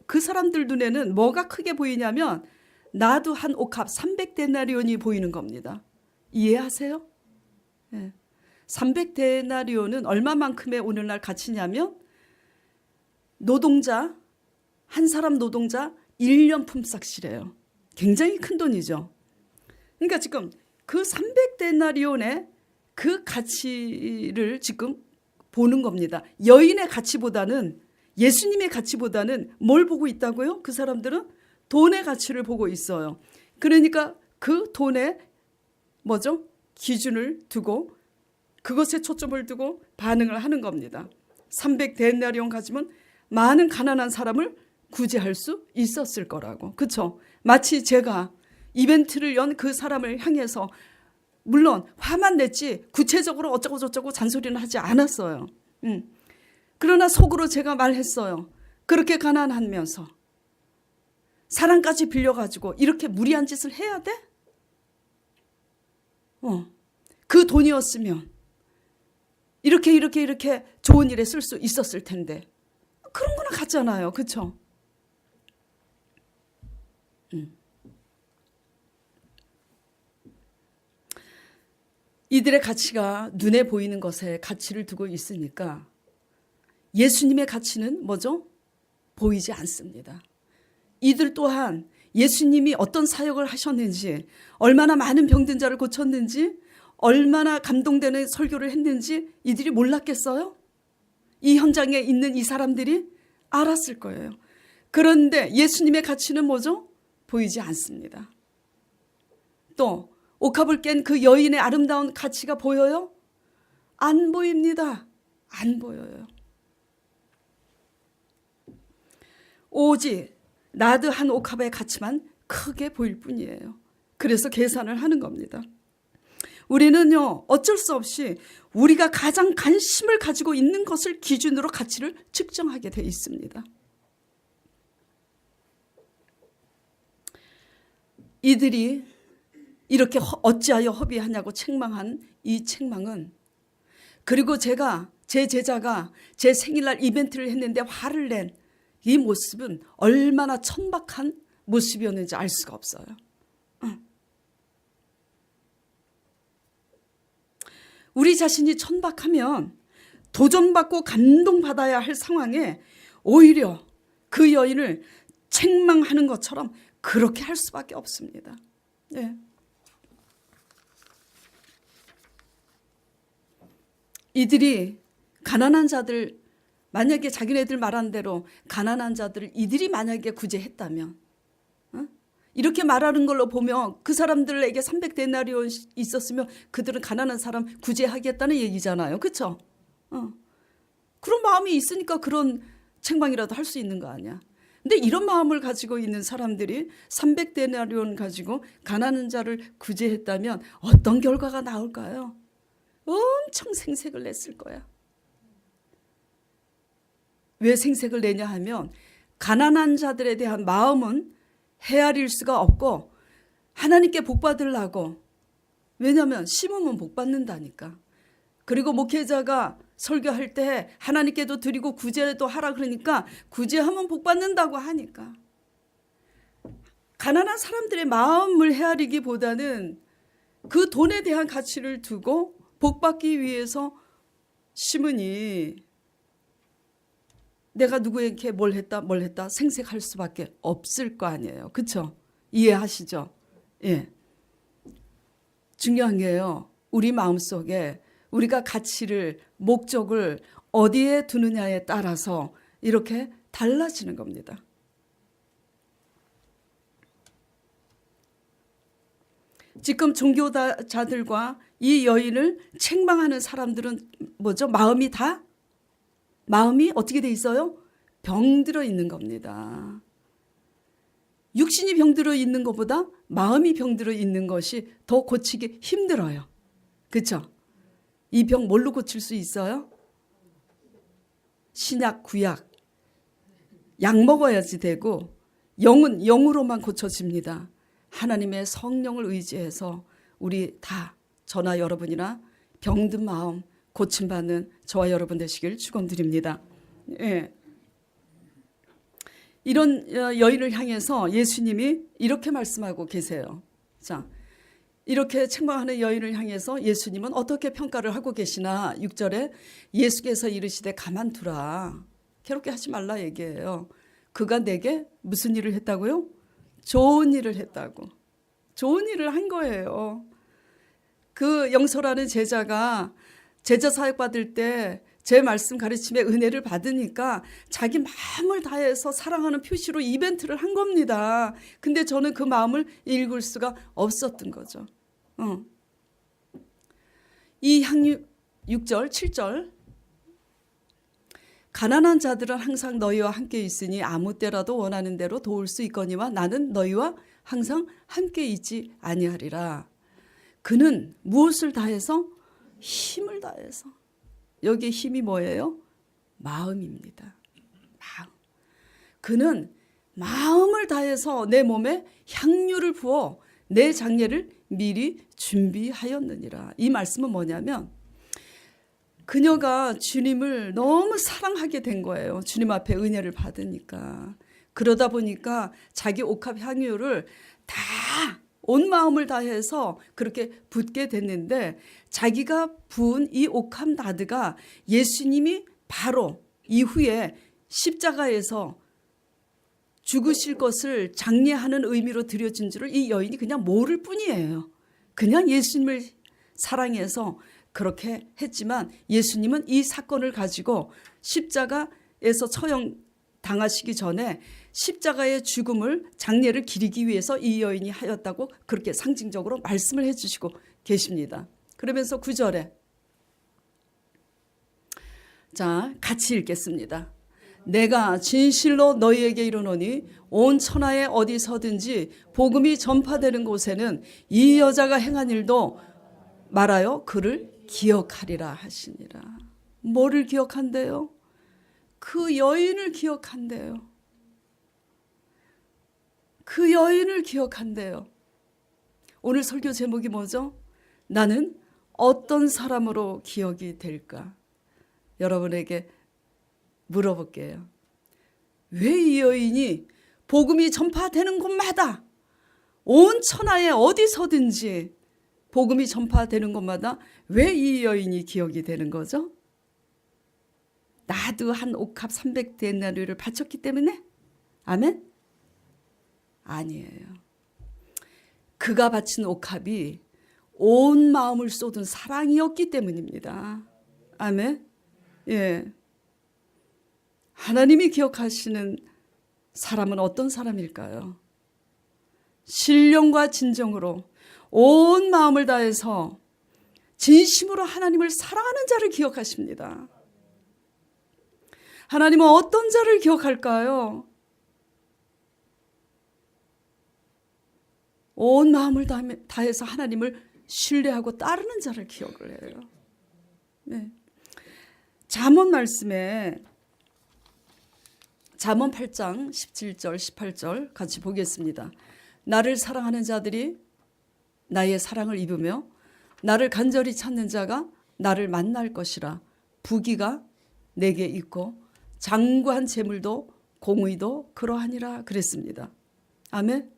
그 사람들 눈에는 뭐가 크게 보이냐면 나도 한 옥합 300데나리온이 보이는 겁니다. 이해하세요? 네. 300데나리온은 얼마만큼의 오늘날 가치냐면 노동자 한 사람 노동자 1년 품삯이래요. 굉장히 큰 돈이죠. 그러니까 지금 그 300데나리온의 그 가치를 지금 보는 겁니다. 여인의 가치보다는 예수님의 가치보다는 뭘 보고 있다고요? 그 사람들은 돈의 가치를 보고 있어요. 그러니까 그 돈에 뭐죠? 기준을 두고 그것에 초점을 두고 반응을 하는 겁니다. 300데나리온 가지면 많은 가난한 사람을 구제할 수 있었을 거라고. 그렇죠? 마치 제가 이벤트를 연 그 사람을 향해서 물론 화만 냈지 구체적으로 어쩌고 저쩌고 잔소리는 하지 않았어요. 그러나 속으로 제가 말했어요. 그렇게 가난하면서 사랑까지 빌려가지고 이렇게 무리한 짓을 해야 돼? 그 돈이었으면 이렇게 좋은 일에 쓸 수 있었을 텐데 그런 거나 같잖아요. 그렇죠? 이들의 가치가 눈에 보이는 것에 가치를 두고 있으니까 예수님의 가치는 뭐죠? 보이지 않습니다. 이들 또한 예수님이 어떤 사역을 하셨는지, 얼마나 많은 병든 자를 고쳤는지, 얼마나 감동되는 설교를 했는지 이들이 몰랐겠어요? 이 현장에 있는 이 사람들이 알았을 거예요. 그런데 예수님의 가치는 뭐죠? 보이지 않습니다. 또 옥합을 깬 그 여인의 아름다운 가치가 보여요? 안 보입니다. 안 보여요. 오직 나드 한 옥합의 가치만 크게 보일 뿐이에요. 그래서 계산을 하는 겁니다. 우리는요, 어쩔 수 없이 우리가 가장 관심을 가지고 있는 것을 기준으로 가치를 측정하게 돼 있습니다. 이들이 이렇게 어찌하여 허비하냐고 책망한 이 책망은, 그리고 제 제자가 제 생일날 이벤트를 했는데 화를 낸 이 모습은 얼마나 천박한 모습이었는지 알 수가 없어요. 우리 자신이 천박하면 도전받고 감동받아야 할 상황에 오히려 그 여인을 책망하는 것처럼 그렇게 할 수밖에 없습니다. 네. 이들이 가난한 자들, 만약에 자기네들 말한 대로 가난한 자들을 이들이 만약에 구제했다면, 이렇게 말하는 걸로 보면 그 사람들에게 300데나리온 있었으면 그들은 가난한 사람 구제하겠다는 얘기잖아요. 그렇죠? 그런 마음이 있으니까 그런 책망이라도 할 수 있는 거 아니야. 근데 이런 마음을 가지고 있는 사람들이 300데나리온 가지고 가난한 자를 구제했다면 어떤 결과가 나올까요? 엄청 생색을 냈을 거야. 왜 생색을 내냐 하면 가난한 자들에 대한 마음은 헤아릴 수가 없고 하나님께 복 받으려고, 왜냐하면 심으면 복 받는다니까. 그리고 목회자가 설교할 때 하나님께도 드리고 구제도 하라 그러니까 구제하면 복 받는다고 하니까, 가난한 사람들의 마음을 헤아리기보다는 그 돈에 대한 가치를 두고 복 받기 위해서 심으니 내가 누구에게 뭘 했다 생색할 수밖에 없을 거 아니에요. 그렇죠? 이해하시죠? 예. 중요한 게요, 우리 마음속에 우리가 가치를, 목적을 어디에 두느냐에 따라서 이렇게 달라지는 겁니다. 지금 종교자들과 이 여인을 책망하는 사람들은 뭐죠? 마음이 어떻게 돼 있어요? 병들어 있는 겁니다. 육신이 병들어 있는 것보다 마음이 병들어 있는 것이 더 고치기 힘들어요. 그렇죠? 이 병 뭘로 고칠 수 있어요? 신약, 구약, 약 먹어야지 되고, 영은 영으로만 고쳐집니다. 하나님의 성령을 의지해서 우리 다, 저나 여러분이나 병든 마음 고침받는 저와 여러분 되시길 축원드립니다. 예. 이런 여인을 향해서 예수님이 이렇게 말씀하고 계세요. 자, 이렇게 책망하는 여인을 향해서 예수님은 어떻게 평가를 하고 계시나? 6절에 예수께서 이르시되 가만두라, 괴롭게 하지 말라 얘기해요. 그가 내게 무슨 일을 했다고요? 좋은 일을 했다고. 좋은 일을 한 거예요. 그 영서라는 제자가 제자 사역 받을 때 제 말씀 가르침에 은혜를 받으니까 자기 마음을 다해서 사랑하는 표시로 이벤트를 한 겁니다. 근데 저는 그 마음을 읽을 수가 없었던 거죠. 이 향유 6절, 7절, 가난한 자들은 항상 너희와 함께 있으니 아무 때라도 원하는 대로 도울 수 있거니와 나는 너희와 항상 함께 있지 아니하리라. 그는 무엇을 다해서? 힘을 다해서. 여기에 힘이 뭐예요? 마음입니다. 마음. 그는 마음을 다해서 내 몸에 향유를 부어 내 장례를 미리 준비하였느니라. 이 말씀은 뭐냐면 그녀가 주님을 너무 사랑하게 된 거예요. 주님 앞에 은혜를 받으니까. 그러다 보니까 자기 옥합 향유를 다 온 마음을 다해서 그렇게 붓게 됐는데, 자기가 부은 이 옥합 나드가 예수님이 바로 이후에 십자가에서 죽으실 것을 장례하는 의미로 드려진 줄을 이 여인이 그냥 모를 뿐이에요. 그냥 예수님을 사랑해서 그렇게 했지만 예수님은 이 사건을 가지고 십자가에서 처형 당하시기 전에 십자가의 죽음을 장례를 기리기 위해서 이 여인이 하였다고 그렇게 상징적으로 말씀을 해주시고 계십니다. 그러면서 9절에 자 같이 읽겠습니다. 내가 진실로 너희에게 이르노니 온 천하에 어디서든지 복음이 전파되는 곳에는 이 여자가 행한 일도 말하여 그를 기억하리라 하시니라. 뭐를 기억한대요? 그 여인을 기억한대요. 그 여인을 기억한대요. 오늘 설교 제목이 뭐죠? 나는 어떤 사람으로 기억이 될까? 여러분에게 물어볼게요. 왜 이 여인이 복음이 전파되는 곳마다 온 천하에 어디서든지 복음이 전파되는 곳마다 왜 이 여인이 기억이 되는 거죠? 나도 한 옥합 300데나리를 바쳤기 때문에? 아멘? 아니에요. 그가 바친 옥합이 온 마음을 쏟은 사랑이었기 때문입니다. 아멘? 예. 하나님이 기억하시는 사람은 어떤 사람일까요? 신령과 진정으로 온 마음을 다해서 진심으로 하나님을 사랑하는 자를 기억하십니다. 하나님은 어떤 자를 기억할까요? 온 마음을 다해서 하나님을 신뢰하고 따르는 자를 기억을 해요. 네. 잠언 말씀에 잠언 8장 17절 18절 같이 보겠습니다. 나를 사랑하는 자들이 나의 사랑을 입으며 나를 간절히 찾는 자가 나를 만날 것이라. 부귀가 내게 있고 장구한 재물도 공의도 그러하니라 그랬습니다. 아멘.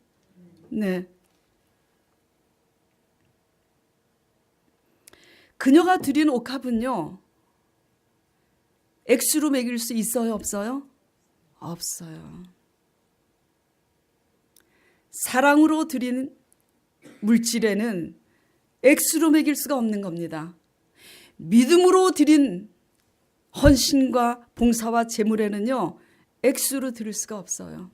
네. 그녀가 드린 옥합은요, 액수로 매길 수 있어요, 없어요? 없어요. 사랑으로 드린 물질에는 액수로 매길 수가 없는 겁니다. 믿음으로 드린 헌신과 봉사와 재물에는요, 액수로 드릴 수가 없어요.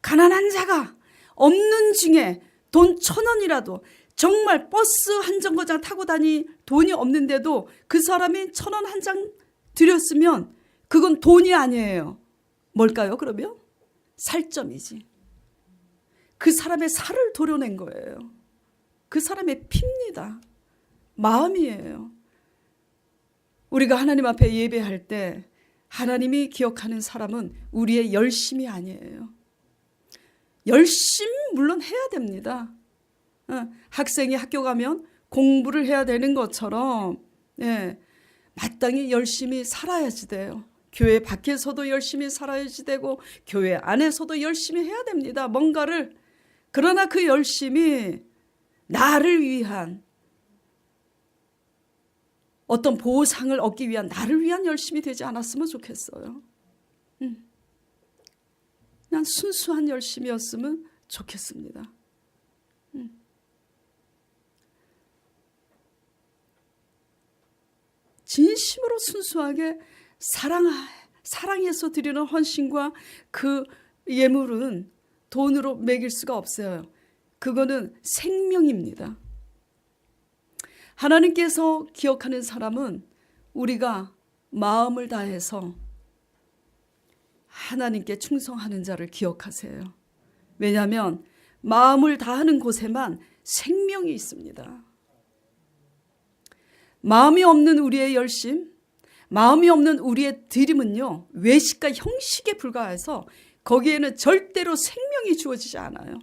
가난한 자가 없는 중에 돈 1,000원이라도 정말 버스 한 정거장 타고 다니 돈이 없는데도 그 사람이 1,000원 한 장 드렸으면 그건 돈이 아니에요. 뭘까요, 그러면? 살점이지. 그 사람의 살을 도려낸 거예요. 그 사람의 피입니다. 마음이에요. 우리가 하나님 앞에 예배할 때 하나님이 기억하는 사람은 우리의 열심이 아니에요. 열심 물론 해야 됩니다. 학생이 학교 가면 공부를 해야 되는 것처럼 마땅히 열심히 살아야지 돼요. 교회 밖에서도 열심히 살아야지 되고 교회 안에서도 열심히 해야 됩니다. 뭔가를. 그러나 그 열심이 나를 위한 어떤 보상을 얻기 위한 나를 위한 열심이 되지 않았으면 좋겠어요. 그냥 순수한 열심이었으면 좋겠습니다. 진심으로 순수하게 사랑해서 드리는 헌신과 그 예물은 돈으로 매길 수가 없어요. 그거는 생명입니다. 하나님께서 기억하는 사람은 우리가 마음을 다해서 하나님께 충성하는 자를 기억하세요. 왜냐하면 마음을 다하는 곳에만 생명이 있습니다. 마음이 없는 우리의 열심, 마음이 없는 우리의 드림은요, 외식과 형식에 불과해서 거기에는 절대로 생명이 주어지지 않아요.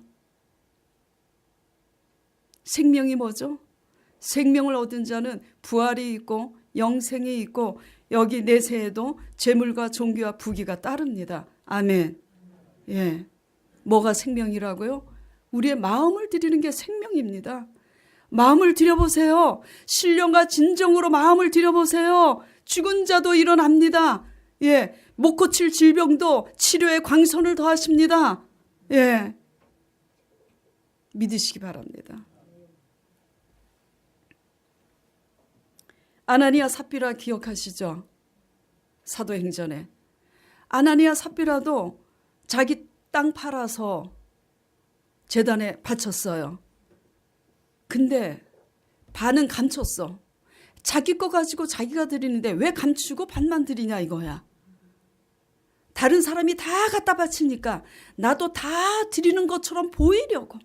생명이 뭐죠? 생명을 얻은 자는 부활이 있고 영생이 있고 여기 내세에도 재물과 종교와 부귀가 따릅니다. 아멘. 예. 뭐가 생명이라고요? 우리의 마음을 드리는 게 생명입니다. 마음을 드려보세요. 신령과 진정으로 마음을 드려보세요. 죽은 자도 일어납니다. 예, 못 고칠 질병도 치료에 광선을 더하십니다. 예, 믿으시기 바랍니다. 아나니아 삽비라 기억하시죠? 사도행전에 아나니아 삽비라도 자기 땅 팔아서 제단에 바쳤어요. 근데 반은 감췄어. 자기 거 가지고 자기가 드리는데 왜 감추고 반만 드리냐 이거야. 다른 사람이 다 갖다 바치니까 나도 다 드리는 것처럼 보이려고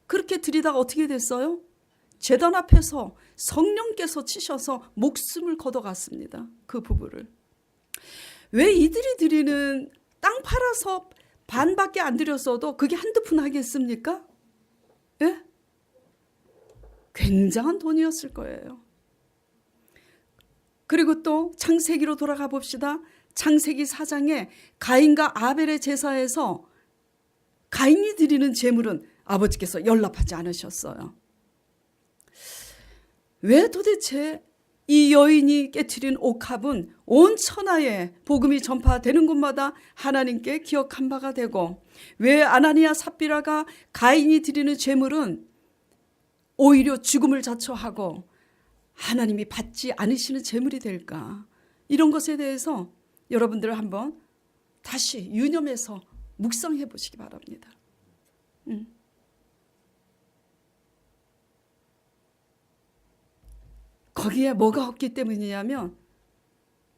그렇게 드리다가 어떻게 됐어요? 제단 앞에서 성령께서 치셔서 목숨을 걷어갔습니다. 그 부부를. 왜 이들이 드리는 땅 팔아서 반밖에 안 드렸어도 그게 한두 푼 하겠습니까? 예? 굉장한 돈이었을 거예요. 그리고 또 창세기로 돌아가 봅시다. 창세기 4장에 가인과 아벨의 제사에서 가인이 드리는 제물은 아버지께서 연락하지 않으셨어요. 왜 도대체 이 여인이 깨트린 옥합은 온 천하에 복음이 전파되는 곳마다 하나님께 기억한 바가 되고, 왜 아나니아 삽비라가 가인이 드리는 제물은 오히려 죽음을 자초하고 하나님이 받지 않으시는 제물이 될까? 이런 것에 대해서 여러분들 한번 다시 유념해서 묵상해 보시기 바랍니다. 거기에 뭐가 없기 때문이냐면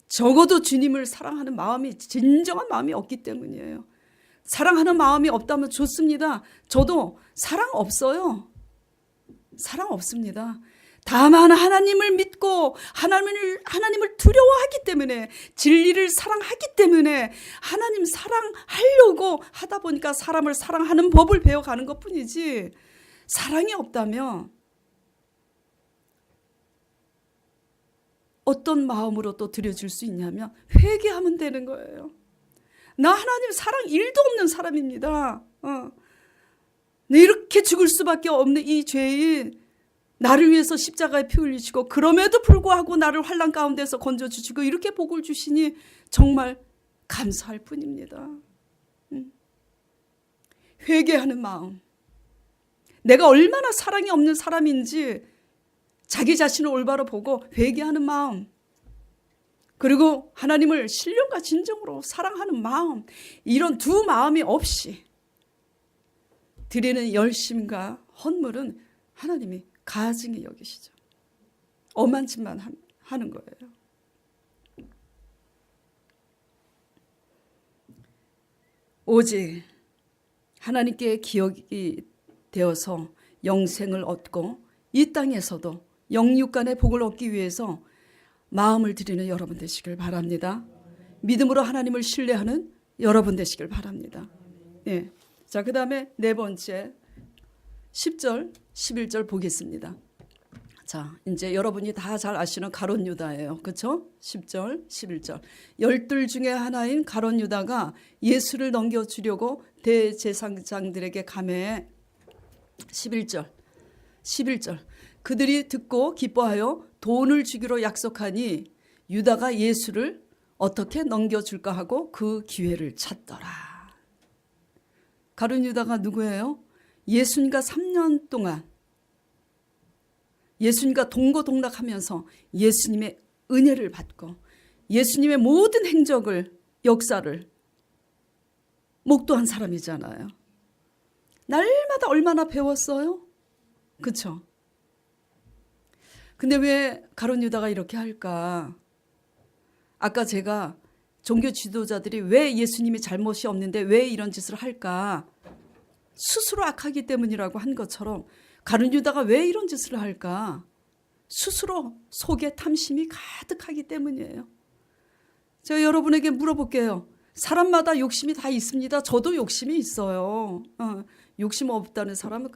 적어도 주님을 사랑하는 마음이, 진정한 마음이 없기 때문이에요. 사랑하는 마음이 없다면 좋습니다. 저도 사랑 없어요. 사랑 없습니다. 다만 하나님을 믿고 하나님을 두려워하기 때문에, 진리를 사랑하기 때문에 하나님 사랑하려고 하다 보니까 사람을 사랑하는 법을 배워가는 것뿐이지, 사랑이 없다면 어떤 마음으로 또 드려줄 수 있냐면 회개하면 되는 거예요. 나 하나님 사랑 1도 없는 사람입니다. 이렇게 죽을 수밖에 없는 이 죄인, 나를 위해서 십자가에 피 흘리시고 그럼에도 불구하고 나를 환난 가운데서 건져주시고 이렇게 복을 주시니 정말 감사할 뿐입니다. 회개하는 마음, 내가 얼마나 사랑이 없는 사람인지 자기 자신을 올바로 보고 회개하는 마음, 그리고 하나님을 신령과 진정으로 사랑하는 마음, 이런 두 마음이 없이 드리는 열심과 헌물은 하나님이 가증히 여기시죠. 엄한 짓만 하는 거예요. 오직 하나님께 기억이 되어서 영생을 얻고 이 땅에서도 영육간의 복을 얻기 위해서 마음을 드리는 여러분 되시길 바랍니다. 믿음으로 하나님을 신뢰하는 여러분 되시길 바랍니다. 예. 자, 그 다음에 네 번째 10절, 11절 보겠습니다. 자, 이제 여러분이 다 잘 아시는 가룟 유다예요. 그렇죠? 10절, 11절. 12 중에 하나인 가룟 유다가 예수를 넘겨주려고 대제사장들에게 감해. 11절. 그들이 듣고 기뻐하여 돈을 주기로 약속하니 유다가 예수를 어떻게 넘겨줄까 하고 그 기회를 찾더라. 가룟 유다가 누구예요? 예수님과 3년 동안 예수님과 동고동락하면서 예수님의 은혜를 받고 예수님의 모든 행적을, 역사를 목도한 사람이잖아요. 날마다 얼마나 배웠어요? 그렇죠? 근데 왜 가룟 유다가 이렇게 할까? 아까 제가 종교 지도자들이 왜 예수님이 잘못이 없는데 왜 이런 짓을 할까? 스스로 악하기 때문이라고 한 것처럼 가룟 유다가 왜 이런 짓을 할까? 스스로 속에 탐심이 가득하기 때문이에요. 제가 여러분에게 물어볼게요. 사람마다 욕심이 다 있습니다. 저도 욕심이 있어요. 욕심 없다는 사람은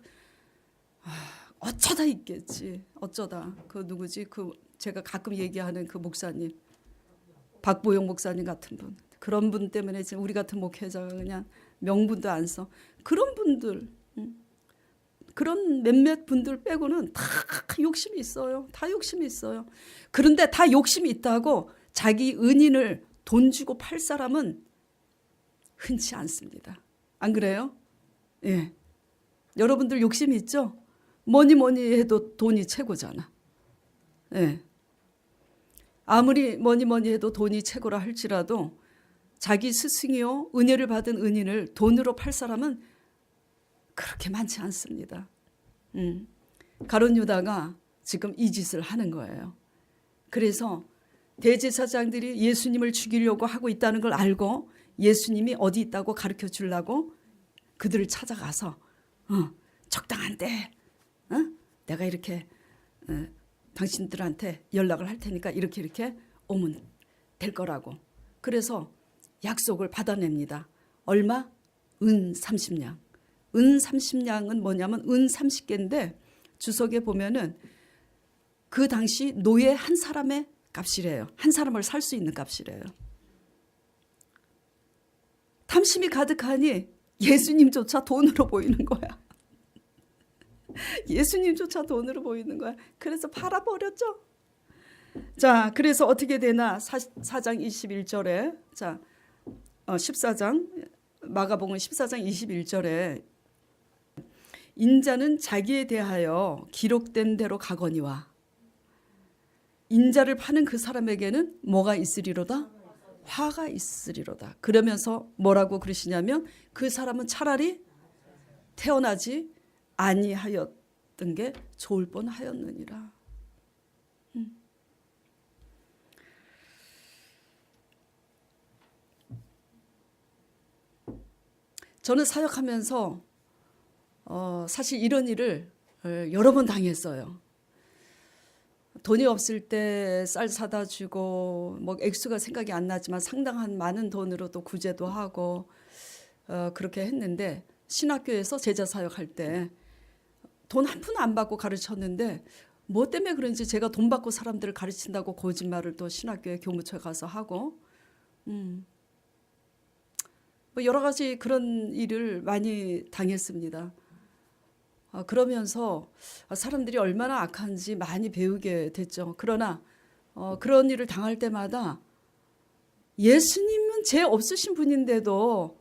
어쩌다 있겠지. 어쩌다. 그 누구지? 그 제가 가끔 얘기하는 그 목사님, 박보영 목사님 같은 분. 그런 분 때문에 지금 우리 같은 목회자가 그냥 명분도 안 써. 그런 분들, 그런 몇몇 분들 빼고는 다 욕심이 있어요. 다 욕심이 있어요. 그런데 다 욕심이 있다고 자기 은인을 돈 주고 팔 사람은 흔치 않습니다. 안 그래요? 예. 여러분들 욕심이 있죠? 뭐니 해도 돈이 최고잖아. 예. 아무리 뭐니 해도 돈이 최고라 할지라도 자기 스승이요 은혜를 받은 은인을 돈으로 팔 사람은 그렇게 많지 않습니다. 가룟 유다가 지금 이 짓을 하는 거예요. 그래서 대제사장들이 예수님을 죽이려고 하고 있다는 걸 알고 예수님이 어디 있다고 가르쳐 주려고 그들을 찾아가서 적당한데 내가 이렇게 당신들한테 연락을 할 테니까 이렇게 오면 될 거라고. 그래서 약속을 받아냅니다. 얼마? 은 30냥. 은 30냥은 뭐냐면 은 30개인데 주석에 보면은 그 당시 노예 한 사람의 값이래요. 한 사람을 살 수 있는 값이래요. 탐심이 가득하니 예수님조차 돈으로 보이는 거야. 예수님조차 돈으로 보이는 거야. 그래서 팔아버렸죠. 자, 그래서 어떻게 되나 4장 21절에 자 14장 마가복음 14장 21절에 인자는 자기에 대하여 기록된 대로 가거니와 인자를 파는 그 사람에게는 뭐가 있으리로다? 화가 있으리로다. 그러면서 뭐라고 그러시냐면 그 사람은 차라리 태어나지 아니하였던 게 좋을 뻔하였느니라. 저는 사역하면서 사실 이런 일을 여러 번 당했어요. 돈이 없을 때 쌀 사다 주고 뭐 액수가 생각이 안 나지만 상당한 많은 돈으로 또 구제도 하고 그렇게 했는데 신학교에서 제자 사역할 때 돈 한 푼 안 받고 가르쳤는데 뭐 때문에 그런지 제가 돈 받고 사람들을 가르친다고 거짓말을 또 신학교에 교무처에 가서 하고 뭐 여러 가지 그런 일을 많이 당했습니다. 그러면서 사람들이 얼마나 악한지 많이 배우게 됐죠. 그러나 그런 일을 당할 때마다 예수님은 죄 없으신 분인데도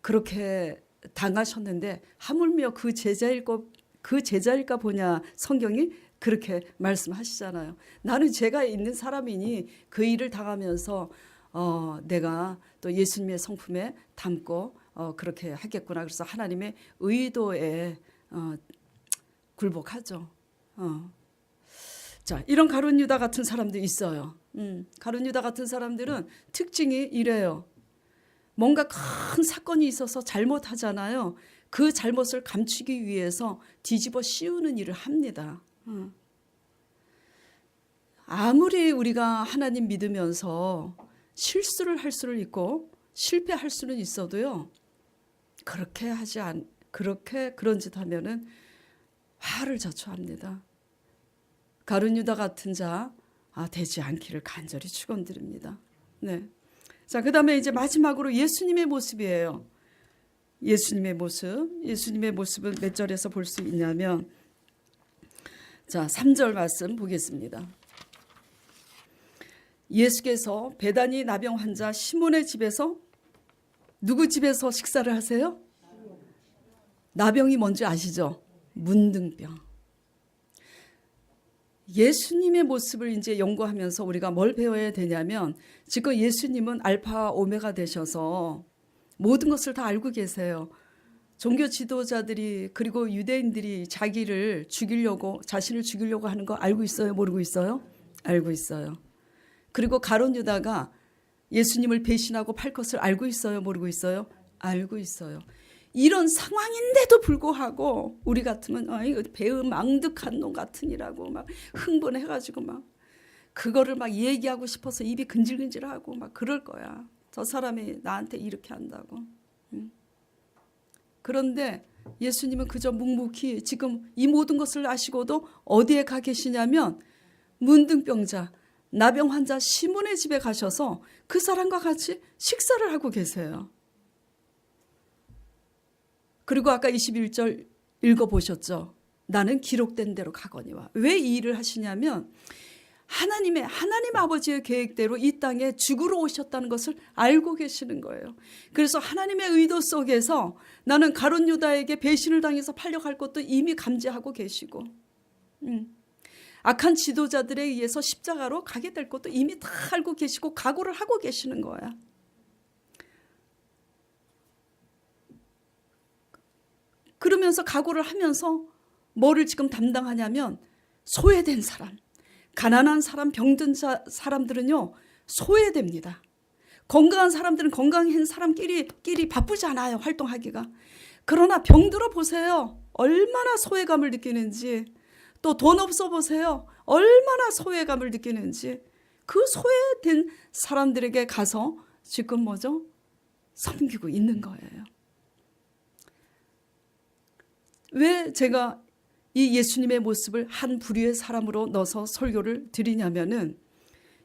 그렇게 당하셨는데 하물며 그 제자일까 보냐 성경이 그렇게 말씀하시잖아요. 나는 죄가 있는 사람이니 그 일을 당하면서 내가 또 예수님의 성품에 담고 그렇게 하겠구나. 그래서 하나님의 의도에 굴복하죠. 자, 이런 가룟 유다 같은 사람도 있어요. 가룟 유다 같은 사람들은 특징이 이래요. 뭔가 큰 사건이 있어서 잘못하잖아요. 그 잘못을 감추기 위해서 뒤집어 씌우는 일을 합니다. 아무리 우리가 하나님 믿으면서 실수를 할 수는 있고 실패할 수는 있어도요. 그렇게 그런 짓 하면은 화를 자초합니다. 가룟 유다 같은 자 되지 않기를 간절히 축원드립니다. 네. 자, 그다음에 이제 마지막으로 예수님의 모습이에요. 예수님의 모습은 몇 절에서 볼 수 있냐면 자, 3절 말씀 보겠습니다. 예수께서 베다니 나병 환자 시몬의 집에서 누구 집에서 식사를 하세요? 나병이 뭔지 아시죠? 문둥병. 예수님의 모습을 이제 연구하면서 우리가 뭘 배워야 되냐면 지금 예수님은 알파 오메가 되셔서 모든 것을 다 알고 계세요. 종교 지도자들이 그리고 유대인들이 자신을 죽이려고 하는 거 알고 있어요? 모르고 있어요? 알고 있어요. 그리고 가룟 유다가 예수님을 배신하고 팔 것을 알고 있어요? 모르고 있어요? 알고 있어요. 이런 상황인데도 불구하고 우리 같으면 이거 배은 망득한 놈 같으니라고 막 흥분해가지고 막 그거를 막 얘기하고 싶어서 입이 근질근질하고 막 그럴 거야. 저 사람이 나한테 이렇게 한다고. 그런데 예수님은 그저 묵묵히 지금 이 모든 것을 아시고도 어디에 가 계시냐면 문둥병자 나병 환자 시몬의 집에 가셔서 그 사람과 같이 식사를 하고 계세요. 그리고 아까 21절 읽어보셨죠? 나는 기록된 대로 가거니와. 왜 이 일을 하시냐면 하나님 아버지의 계획대로 이 땅에 죽으러 오셨다는 것을 알고 계시는 거예요. 그래서 하나님의 의도 속에서 나는 가룟 유다에게 배신을 당해서 팔려갈 것도 이미 감지하고 계시고 악한 지도자들에 의해서 십자가로 가게 될 것도 이미 다 알고 계시고 각오를 하고 계시는 거야. 그러면서 각오를 하면서 뭐를 지금 담당하냐면 소외된 사람, 가난한 사람, 병든 사람들은요 소외됩니다. 건강한 사람들은 건강한 사람끼리 바쁘지 않아요, 활동하기가. 그러나 병들어 보세요. 얼마나 소외감을 느끼는지. 또 돈 없어 보세요. 얼마나 소외감을 느끼는지. 그 소외된 사람들에게 가서 지금 섬기고 있는 거예요. 왜 제가 이 예수님의 모습을 한 부류의 사람으로 넣어서 설교를 드리냐면은,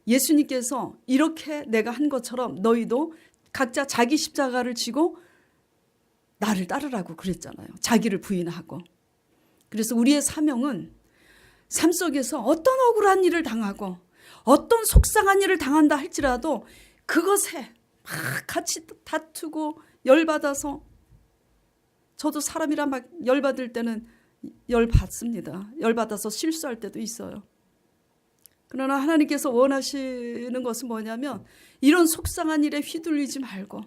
예수님께서 이렇게 내가 한 것처럼 너희도 각자 자기 십자가를 지고 나를 따르라고 그랬잖아요. 자기를 부인하고. 그래서 우리의 사명은 삶 속에서 어떤 억울한 일을 당하고 어떤 속상한 일을 당한다 할지라도 그것에 막 같이 다투고 열받아서, 저도 사람이라 막 열받을 때는 열받습니다. 열받아서 실수할 때도 있어요. 그러나 하나님께서 원하시는 것은 뭐냐면 이런 속상한 일에 휘둘리지 말고,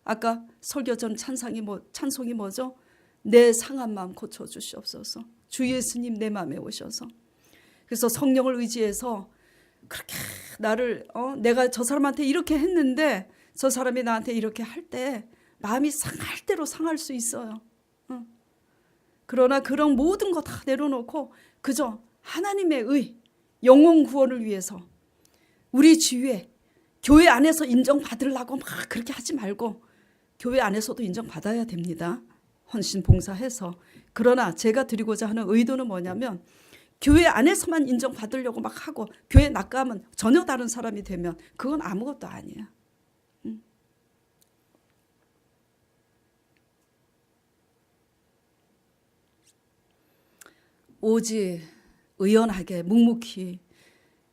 아까 설교 전 찬송이 뭐죠? 내 상한 마음 고쳐주시옵소서. 주 예수님 내 마음에 오셔서. 그래서 성령을 의지해서 그렇게 나를 내가 저 사람한테 이렇게 했는데 저 사람이 나한테 이렇게 할 때 마음이 상할 대로 상할 수 있어요. 그러나 그런 모든 거 다 내려놓고 그저 하나님의 의, 영혼 구원을 위해서 우리 주위에 교회 안에서 인정받으려고 막 그렇게 하지 말고, 교회 안에서도 인정받아야 됩니다. 헌신 봉사해서. 그러나 제가 드리고자 하는 의도는 뭐냐면 교회 안에서만 인정받으려고 막 하고 교회 나가면 전혀 다른 사람이 되면 그건 아무것도 아니야. 오직 의연하게 묵묵히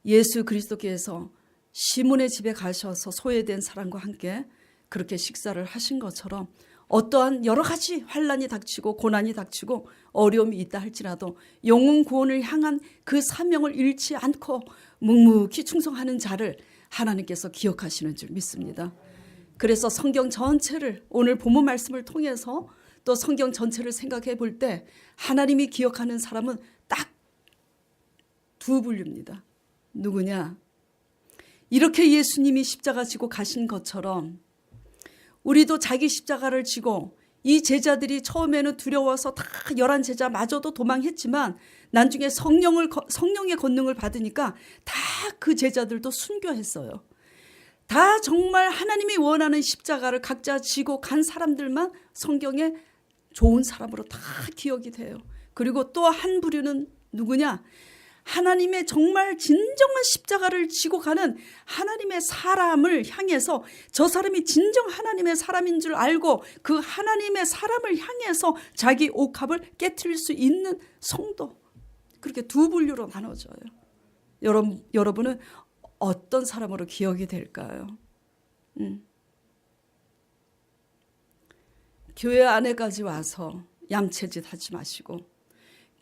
예수 그리스도께서 시몬의 집에 가셔서 소외된 사람과 함께 그렇게 식사를 하신 것처럼 어떠한 여러 가지 환난이 닥치고 고난이 닥치고 어려움이 있다 할지라도 영혼 구원을 향한 그 사명을 잃지 않고 묵묵히 충성하는 자를 하나님께서 기억하시는 줄 믿습니다. 그래서 성경 전체를, 오늘 본문 말씀을 통해서 또 성경 전체를 생각해 볼 때 하나님이 기억하는 사람은 딱 두 분류입니다. 누구냐? 이렇게 예수님이 십자가 지고 가신 것처럼 우리도 자기 십자가를 지고, 이 제자들이 처음에는 두려워서 다 11 제자마저도 도망했지만 나중에 성령의 권능을 받으니까 다 그 제자들도 순교했어요. 다 정말 하나님이 원하는 십자가를 각자 지고 간 사람들만 성경에 좋은 사람으로 다 기억이 돼요. 그리고 또 한 부류는 누구냐? 하나님의 정말 진정한 십자가를 지고 가는 하나님의 사람을 향해서, 저 사람이 진정 하나님의 사람인 줄 알고 그 하나님의 사람을 향해서 자기 옥합을 깨트릴 수 있는 성도, 그렇게 두 분류로 나눠져요. 여러분은 어떤 사람으로 기억이 될까요? 교회 안에까지 와서 얌체짓 하지 마시고,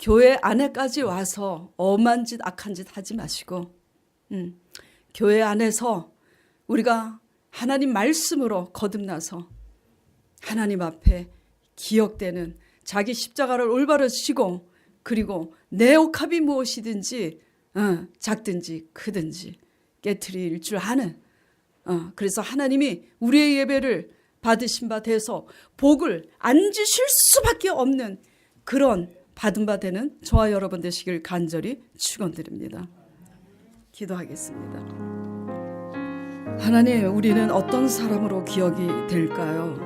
교회 안에까지 와서 엄한 짓 악한 짓 하지 마시고, 교회 안에서 우리가 하나님 말씀으로 거듭나서 하나님 앞에 기억되는 자기 십자가를 올바로 지고, 그리고 내 옥합이 무엇이든지 작든지 크든지 깨트릴 줄 아는, 그래서 하나님이 우리의 예배를 받으신 바 돼서 복을 안 주실 수밖에 없는 그런 받은 바 되는 저와 여러분 되시길 간절히 축원드립니다. 기도하겠습니다. 하나님, 우리는 어떤 사람으로 기억이 될까요?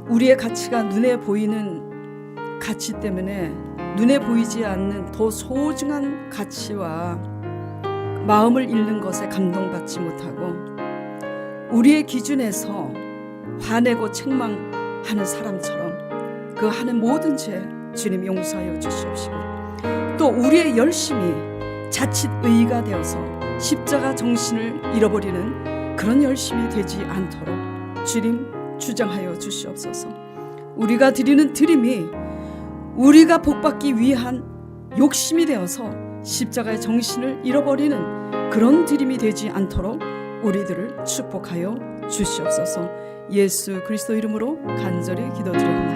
우리의 가치가 눈에 보이는 가치 때문에 눈에 보이지 않는 더 소중한 가치와 마음을 잃는 것에 감동받지 못하고 우리의 기준에서 화내고 책망하는 사람처럼 그 하는 모든 죄 주님 용서하여 주시옵시고, 또 우리의 열심이 자칫 의의가 되어서 십자가 정신을 잃어버리는 그런 열심이 되지 않도록 주님 주장하여 주시옵소서. 우리가 드리는 드림이 우리가 복받기 위한 욕심이 되어서 십자가의 정신을 잃어버리는 그런 드림이 되지 않도록 우리들을 축복하여 주시옵소서. 예수 그리스도 이름으로 간절히 기도드립니다.